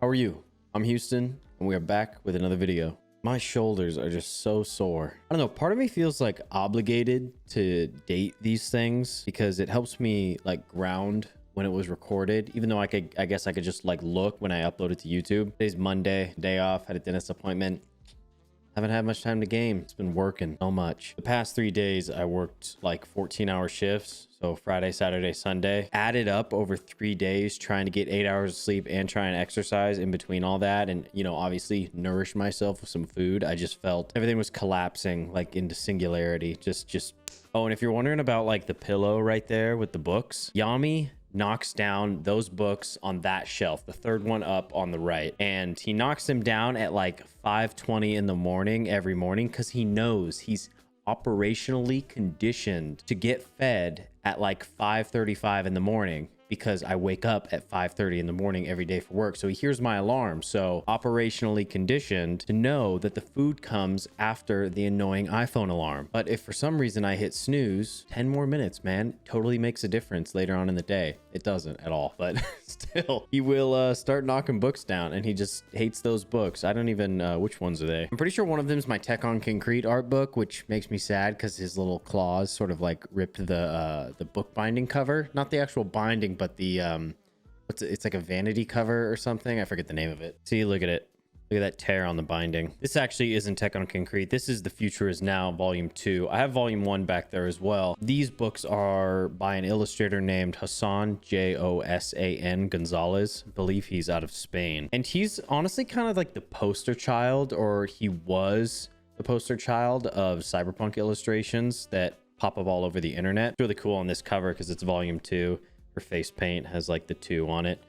How are you? I'm Houston, and we are back with another video. My shoulders are just so sore. I don't know, part of me feels like obligated to date these things because it helps me like ground when it was recorded, even though I guess I could just like look when I upload it to YouTube. Today's Monday, day off, had a dentist appointment. Haven't had much time to game. It's been working so much. The past 3 days, I worked like 14-hour shifts. So Friday, Saturday, Sunday. Added up over 3 days, trying to get 8 hours of sleep and try and exercise in between all that. And, you know, obviously nourish myself with some food. I just felt everything was collapsing like into singularity. Just. Oh, and if you're wondering about like the pillow right there with the books, Yami knocks down those books on that shelf, the third one up on the right, and he knocks them down at like 5:20 in the morning every morning because he knows he's operationally conditioned to get fed at like 5:35 in the morning because I wake up at 5:30 in the morning every day for work. So he hears my alarm. So operationally conditioned to know that the food comes after the annoying iPhone alarm. But if for some reason I hit snooze, 10 more minutes, man, totally makes a difference later on in the day. It doesn't at all, but still, he will start knocking books down, and he just hates those books. I don't even, which ones are they? I'm pretty sure one of them is my Tech on Concrete art book, which makes me sad because his little claws sort of like ripped the book binding cover, not the actual binding, but the it's like a vanity cover or something. I forget the name of it. See, look at it. Look at that tear on the binding. This actually isn't Tech on Concrete. This is The Future Is Now, Volume 2. I have Volume 1 back there as well. These books are by an illustrator named Josan, Josan Gonzalez. I believe he's out of Spain. And he's honestly kind of like the poster child, or he was the poster child of cyberpunk illustrations that pop up all over the internet. It's really cool on this cover because it's Volume 2. Her face paint has like the 2 on it.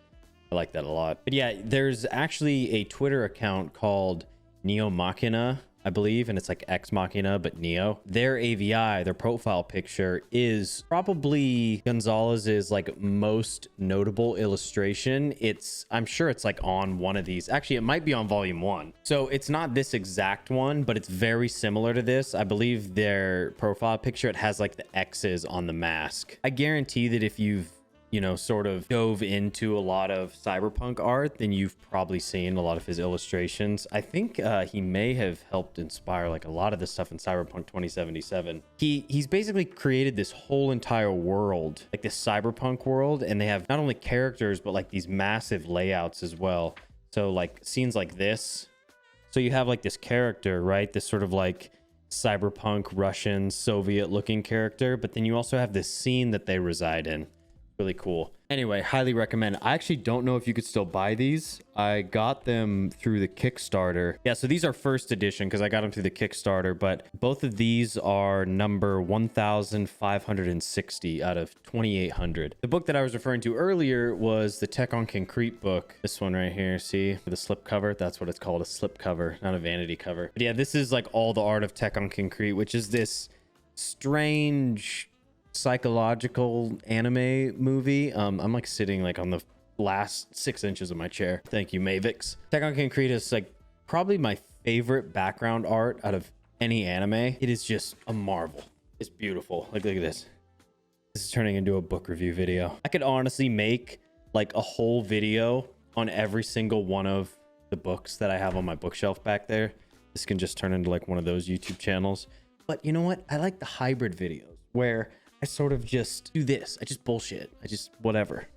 I like that a lot. But yeah, there's actually a Twitter account called Neo Machina, I believe, and it's like Ex Machina, but Neo. Their AVI, their profile picture, is probably Gonzalez's like most notable illustration. I'm sure it's like on one of these. Actually, it might be on Volume 1. So it's not this exact one, but it's very similar to this. I believe their profile picture, it has like the X's on the mask. I guarantee that if you've sort of dove into a lot of cyberpunk art, then you've probably seen a lot of his illustrations. I think he may have helped inspire like a lot of the stuff in Cyberpunk 2077. He's basically created this whole entire world, like this cyberpunk world, and they have not only characters, but like these massive layouts as well. So like scenes like this. So you have like this character, right? This sort of like cyberpunk Russian Soviet looking character, but then you also have this scene that they reside in. Really cool. Anyway, highly recommend. I actually don't know if you could still buy these. I got them through the Kickstarter. Yeah, so these are first edition because I got them through the Kickstarter, but both of these are number 1560 out of 2800. The book that I was referring to earlier was the Tech on Concrete book. This one right here, see the slip cover? That's what it's called, a slip cover, not a vanity cover. But yeah, this is like all the art of Tech on Concrete, which is this strange psychological anime movie. I'm like sitting like on the last 6 inches of my chair. Thank you, Mavix. Tech on Concrete is like probably my favorite background art out of any anime. It is just a marvel. It's beautiful. Like, look at this. This is turning into a book review video. I could honestly make like a whole video on every single one of the books that I have on my bookshelf back there. This can just turn into like one of those YouTube channels. But you know what? I like the hybrid videos where I sort of just do this. I just bullshit. I just whatever.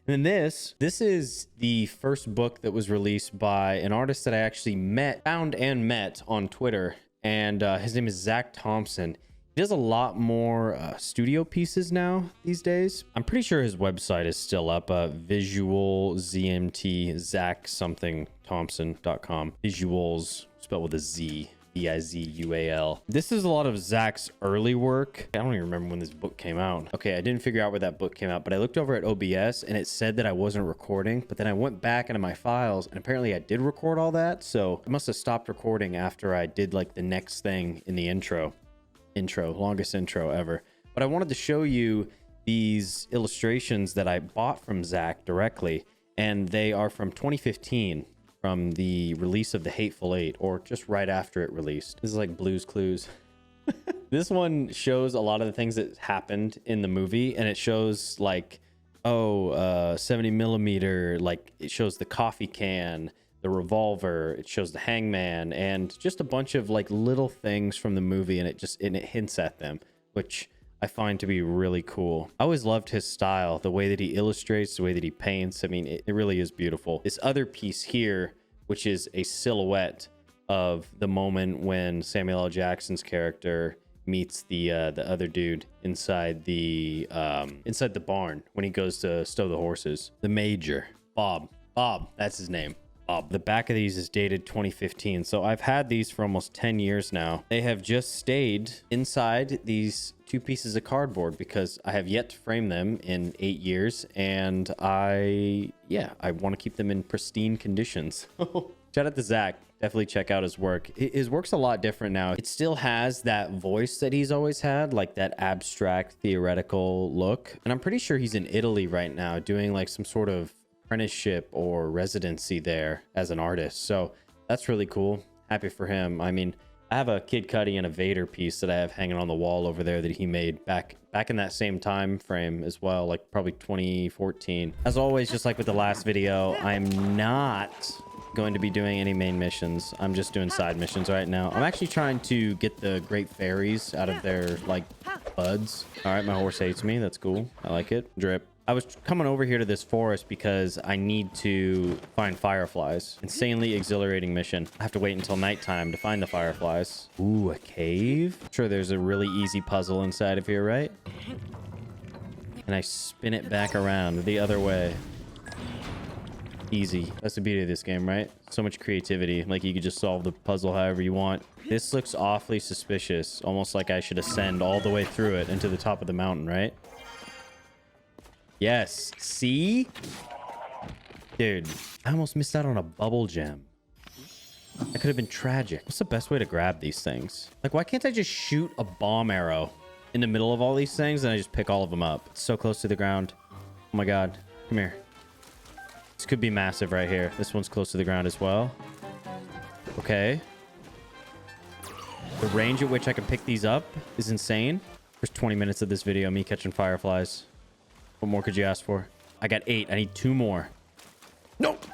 And then this is the first book that was released by an artist that I actually found and met on Twitter. And his name is Zach Thompson. He does a lot more studio pieces now these days. I'm pretty sure his website is still up. Visual ZMT Zach something Thompson.com. Visuals spelled with a Z. Bizual. This is a lot of Zach's early work. I don't even remember when this book came out. Okay, I didn't figure out where that book came out, but I looked over at OBS and it said that I wasn't recording, but then I went back into my files and apparently I did record all that. So I must have stopped recording after I did like the next thing in the intro, longest intro ever. But I wanted to show you these illustrations that I bought from Zach directly, and they are from 2015. From the release of The Hateful Eight, or just right after it released. This is like Blue's Clues. This one shows a lot of the things that happened in the movie, and it shows like 70 millimeter, like it shows the coffee can, the revolver, it shows the hangman, and just a bunch of like little things from the movie, and it hints at them, which I find to be really cool. I always loved his style, the way that he illustrates, the way that he paints. I mean, it really is beautiful. This other piece here, which is a silhouette of the moment when Samuel L. Jackson's character meets the other dude inside the barn when he goes to stow the horses. The Major, Bob, that's his name. The back of these is dated 2015, so I've had these for almost 10 years now. They have just stayed inside these two pieces of cardboard because I have yet to frame them in 8 years, and I want to keep them in pristine conditions. Shout out to Zach. Definitely check out his work. His work's a lot different now. It still has that voice that he's always had, like that abstract theoretical look. And I'm pretty sure he's in Italy right now doing like some sort of apprenticeship or residency there as an artist. So that's really cool. Happy for him. I mean, I have a Kid Cudi and a Vader piece that I have hanging on the wall over there that he made back in that same time frame as well, like probably 2014. As always, just like with the last video, I'm not going to be doing any main missions. I'm just doing side missions right now. I'm actually trying to get the Great Fairies out of their like buds. All right, my horse hates me. That's cool. I like it. Drip. I was coming over here to this forest because I need to find fireflies. Insanely exhilarating mission. I have to wait until nighttime to find the fireflies. Ooh, a cave? I'm sure there's a really easy puzzle inside of here, right? And I spin it back around the other way. Easy. That's the beauty of this game, right? So much creativity. Like you could just solve the puzzle however you want. This looks awfully suspicious. Almost like I should ascend all the way through it into the top of the mountain, right? Yes. See? Dude, I almost missed out on a bubble gem. That could have been tragic. What's the best way to grab these things? Like, why can't I just shoot a bomb arrow in the middle of all these things and I just pick all of them up? It's so close to the ground. Oh my God. Come here. This could be massive right here. This one's close to the ground as well. Okay. The range at which I can pick these up is insane. There's 20 minutes of this video, me catching fireflies. What more could you ask for? I got 8. I need 2 more. Nope.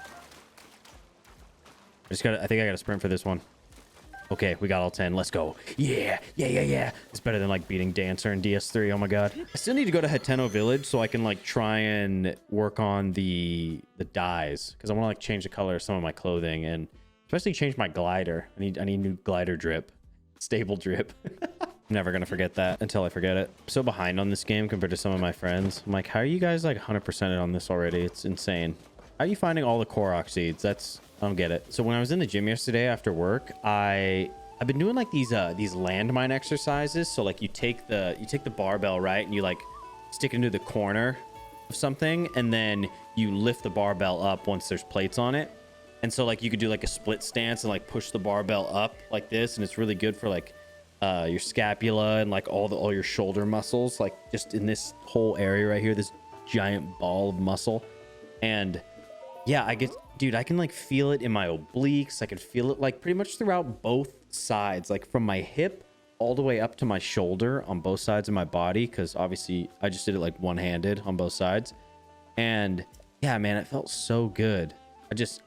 I think I gotta sprint for this one. Okay, we got all 10. Let's go. Yeah. It's better than like beating Dancer in DS3. Oh my God. I still need to go to Hateno Village so I can like try and work on the dyes, because I want to like change the color of some of my clothing and especially change my glider. I need new glider drip. Stable drip. I'm never gonna forget that until I forget it. I'm so behind on this game compared to some of my friends. I'm like, how are you guys like 100% on this already? It's insane. How are you finding all the Korok seeds? I don't get it. So when I was in the gym yesterday after work, I've been doing like these landmine exercises. So like you take the barbell, right, and you like stick it into the corner of something, and then you lift the barbell up once there's plates on it. And so like you could do like a split stance and like push the barbell up like this, and it's really good for like your scapula and like all your shoulder muscles, like just in this whole area right here, this giant ball of muscle. And yeah, I can like feel it in my obliques. I can feel it like pretty much throughout both sides, like from my hip all the way up to my shoulder on both sides of my body, because obviously I just did it like one-handed on both sides. And yeah, man, it felt so good.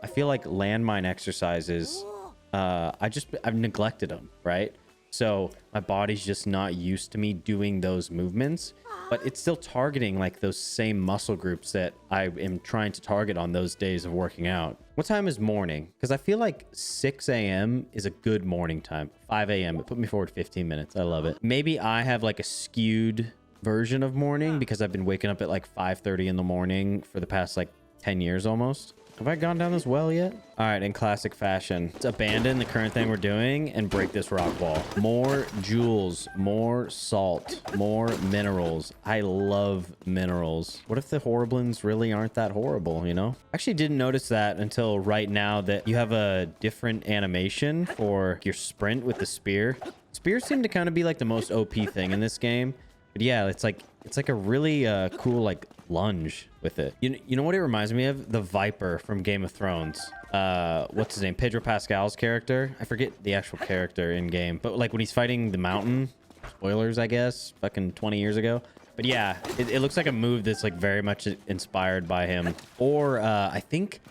I feel like landmine exercises, I've neglected them, right? So my body's just not used to me doing those movements, but it's still targeting like those same muscle groups that I am trying to target on those days of working out. What time is morning? Because I feel like 6 a.m. is a good morning time. 5 a.m. It put me forward 15 minutes. I love it. Maybe I have like a skewed version of morning because I've been waking up at like 5:30 in the morning for the past like 10 years almost. Have I gone down this well yet? All right, in classic fashion, let's abandon the current thing we're doing and break this rock wall. More jewels, more salt, more minerals. I love minerals. What if the Horriblins really aren't that horrible, you know? Actually didn't notice that until right now that you have a different animation for your sprint with the spear. Spears seem to kind of be like the most OP thing in this game. But yeah, it's like a really cool like lunge with it. You know what it reminds me of? The Viper from Game of Thrones. What's his name? Pedro Pascal's character. I forget the actual character in game, but like when he's fighting the mountain, spoilers I guess, fucking 20 years ago. But yeah, it looks like a move that's like very much inspired by him. Or I think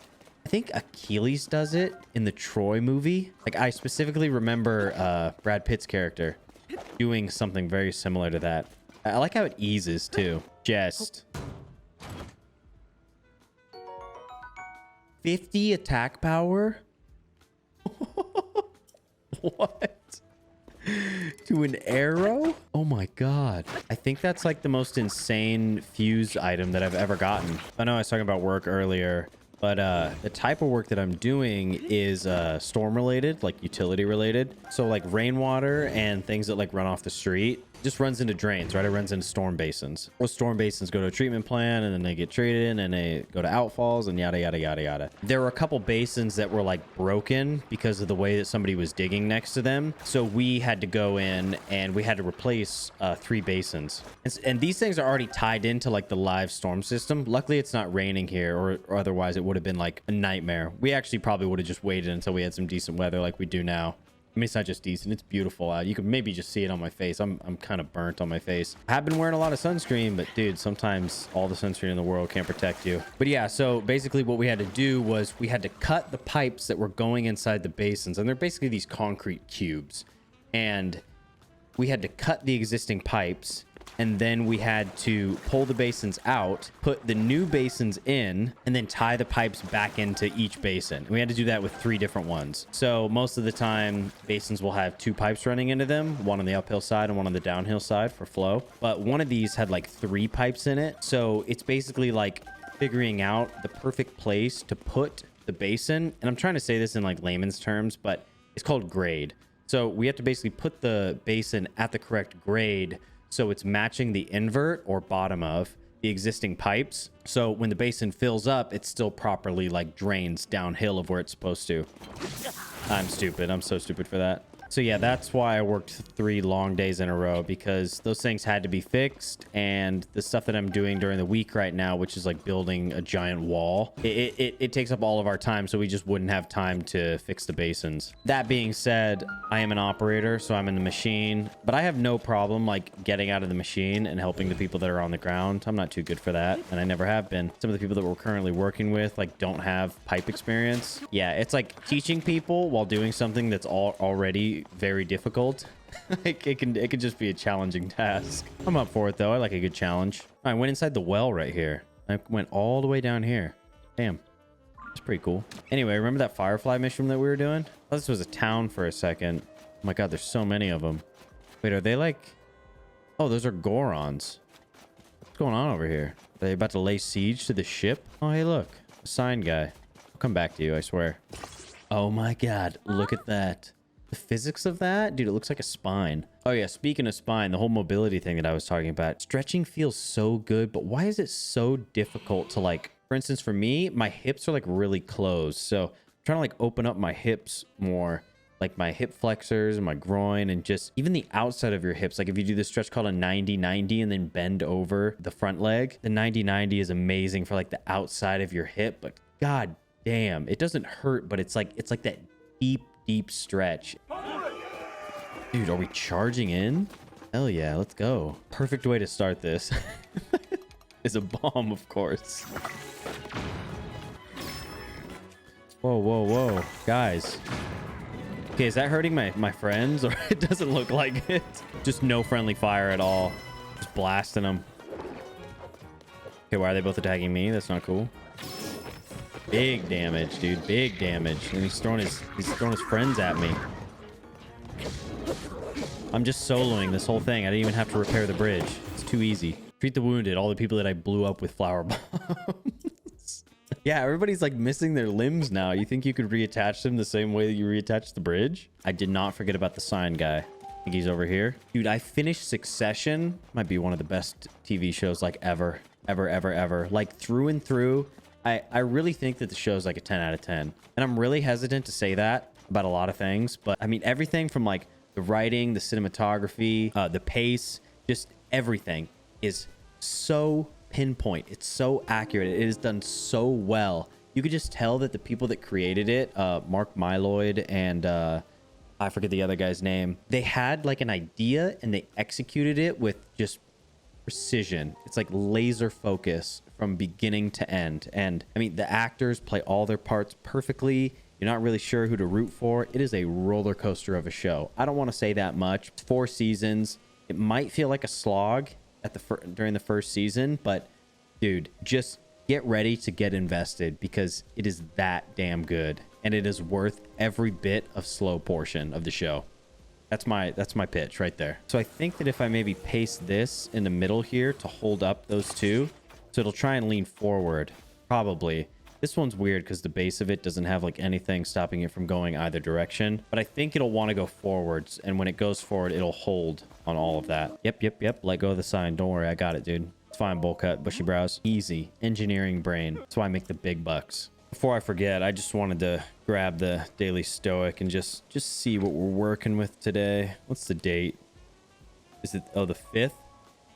Achilles does it in the Troy movie. Like I specifically remember Brad Pitt's character doing something very similar to that. I like how it eases too. Just 50 attack power. What? To an arrow? Oh my god. I think that's like the most insane fuse item that I've ever gotten. I know I was talking about work earlier, but the type of work that I'm doing is storm related, like utility related. So like rainwater and things that like run off the street just runs into drains, right? It runs into storm basins. Those storm basins go to a treatment plant and then they get treated and they go to outfalls and yada, yada, yada, yada. There were a couple basins that were like broken because of the way that somebody was digging next to them. So we had to go in and we had to replace 3 basins. And these things are already tied into like the live storm system. Luckily, it's not raining here or otherwise it would have been like a nightmare. We actually probably would have just waited until we had some decent weather like we do now. I mean, it's not just decent, it's beautiful out. You could maybe just see it on my face. I'm kind of burnt on my face. I have been wearing a lot of sunscreen, but dude, sometimes all the sunscreen in the world can't protect you. But yeah, so basically what we had to do was we had to cut the pipes that were going inside the basins, and they're basically these concrete cubes. And we had to cut the existing pipes, and then we had to pull the basins out, put the new basins in, and then tie the pipes back into each basin. And we had to do that with 3 different ones. So most of the time, basins will have 2 pipes running into them, one on the uphill side and one on the downhill side for flow. But one of these had like 3 pipes in it. So it's basically like figuring out the perfect place to put the basin. And I'm trying to say this in like layman's terms, but it's called grade. So we have to basically put the basin at the correct grade so it's matching the invert or bottom of the existing pipes. So when the basin fills up, it still properly like drains downhill of where it's supposed to. I'm stupid. I'm so stupid for that. So yeah, that's why I worked 3 long days in a row, because those things had to be fixed. And the stuff that I'm doing during the week right now, which is like building a giant wall, it takes up all of our time. So we just wouldn't have time to fix the basins. That being said, I am an operator, so I'm in the machine, but I have no problem like getting out of the machine and helping the people that are on the ground. I'm not too good for that, and I never have been. Some of the people that we're currently working with like don't have pipe experience. Yeah, it's like teaching people while doing something that's already very difficult. It can just be a challenging task. I'm up for it though. I like a good challenge. I went inside the well right here. I went all the way down here. Damn, it's pretty cool. Anyway, remember that Firefly mission that we were doing? I thought this was a town for a second. Oh my god, there's so many of them. Wait, are they like... Oh, those are Gorons. What's going on over here? Are they about to lay siege to the ship? Oh, hey, look. A sign guy. I'll come back to you, I swear. Oh my god, look at that. The physics of that? Dude, it looks like a spine. Oh yeah, speaking of spine, the whole mobility thing that I was talking about. Stretching feels so good, but why is it so difficult to like... For instance, for me, my hips are like really closed. So I'm trying to like open up my hips more. Like my hip flexors and my groin and just even the outside of your hips. Like if you do this stretch called a 90-90 and then bend over the front leg, the 90-90 is amazing for like the outside of your hip. But god damn, it doesn't hurt, but it's like that deep stretch. Dude, are we charging in? Hell yeah, let's go. Perfect way to start this is a bomb, of course. Whoa, guys. Okay, is that hurting my friends? Or it doesn't look like it. Just no friendly fire at all. Just blasting them. Okay, why are they both attacking me? That's not cool. Big damage, dude. Big damage. And he's throwing his friends at me. I'm just soloing this whole thing. I didn't even have to repair the bridge. It's too easy. Treat the wounded. All the people that I blew up with flower bombs. Yeah, everybody's like missing their limbs now. You think you could reattach them the same way that you reattach the bridge? I did not forget about the sign guy. I think he's over here. Dude, I finished Succession. Might be one of the best TV shows like ever. Ever. Like through and through. I really think that the show's like a 10 out of 10. And I'm really hesitant to say that about a lot of things. But I mean, everything from like the writing, the cinematography, the pace, just everything is so pinpoint. It's so accurate. It is done so well. You could just tell that the people that created it, Mark Mylod and I forget the other guy's name, they had like an idea and they executed it with just precision. It's like laser focus from beginning to end. And I mean, the actors play all their parts perfectly. You're not really sure who to root for. It is a roller coaster of a show. I don't want to say that much. 4 seasons. It might feel like a slog at during the first season, but dude, just get ready to get invested because it is that damn good, and it is worth every bit of slow portion of the show. That's my pitch right there. So I think that if I maybe paste this in the middle here to hold up those two, so it'll try and lean forward, probably. This one's weird because the base of it doesn't have like anything stopping it from going either direction, but I think it'll want to go forwards, and when it goes forward, it'll hold on all of that. Yep. Let go of the sign. Don't worry, I got it, dude. It's fine, bowl cut, bushy brows. Easy. Engineering brain. That's why I make the big bucks. Before I forget, I just wanted to grab the Daily Stoic and just see what we're working with today. What's the date? Is it, oh, the 5th?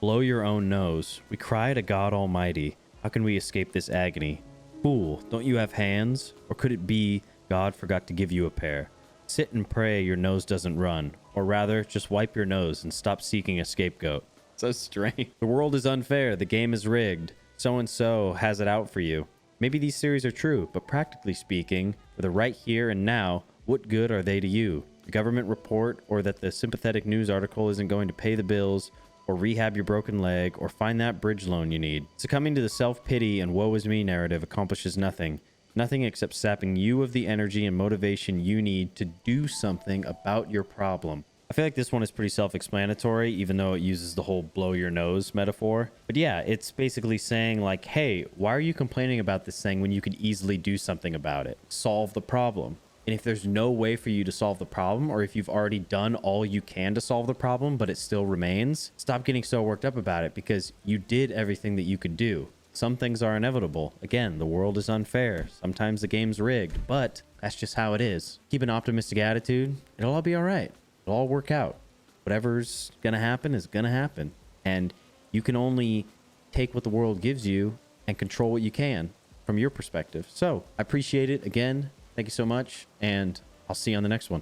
Blow your own nose. We cry to God Almighty. How can we escape this agony? Fool, don't you have hands? Or could it be God forgot to give you a pair? Sit and pray your nose doesn't run. Or rather, just wipe your nose and stop seeking a scapegoat. So strange. The world is unfair. The game is rigged. So-and-so has it out for you. Maybe these theories are true, but practically speaking, for the right here and now, what good are they to you? The government report, or that the sympathetic news article isn't going to pay the bills, or rehab your broken leg, or find that bridge loan you need. Succumbing to the self-pity and woe is me narrative accomplishes nothing. Nothing except sapping you of the energy and motivation you need to do something about your problem. I feel like this one is pretty self-explanatory, even though it uses the whole blow your nose metaphor. But yeah, it's basically saying like, hey, why are you complaining about this thing when you could easily do something about it? Solve the problem. And if there's no way for you to solve the problem, or if you've already done all you can to solve the problem, but it still remains, stop getting so worked up about it because you did everything that you could do. Some things are inevitable. Again, the world is unfair. Sometimes the game's rigged, but that's just how it is. Keep an optimistic attitude. It'll all be all right. It'll all work out. Whatever's gonna happen is gonna happen. And you can only take what the world gives you and control what you can from your perspective. So I appreciate it. Again, thank you so much, and I'll see you on the next one.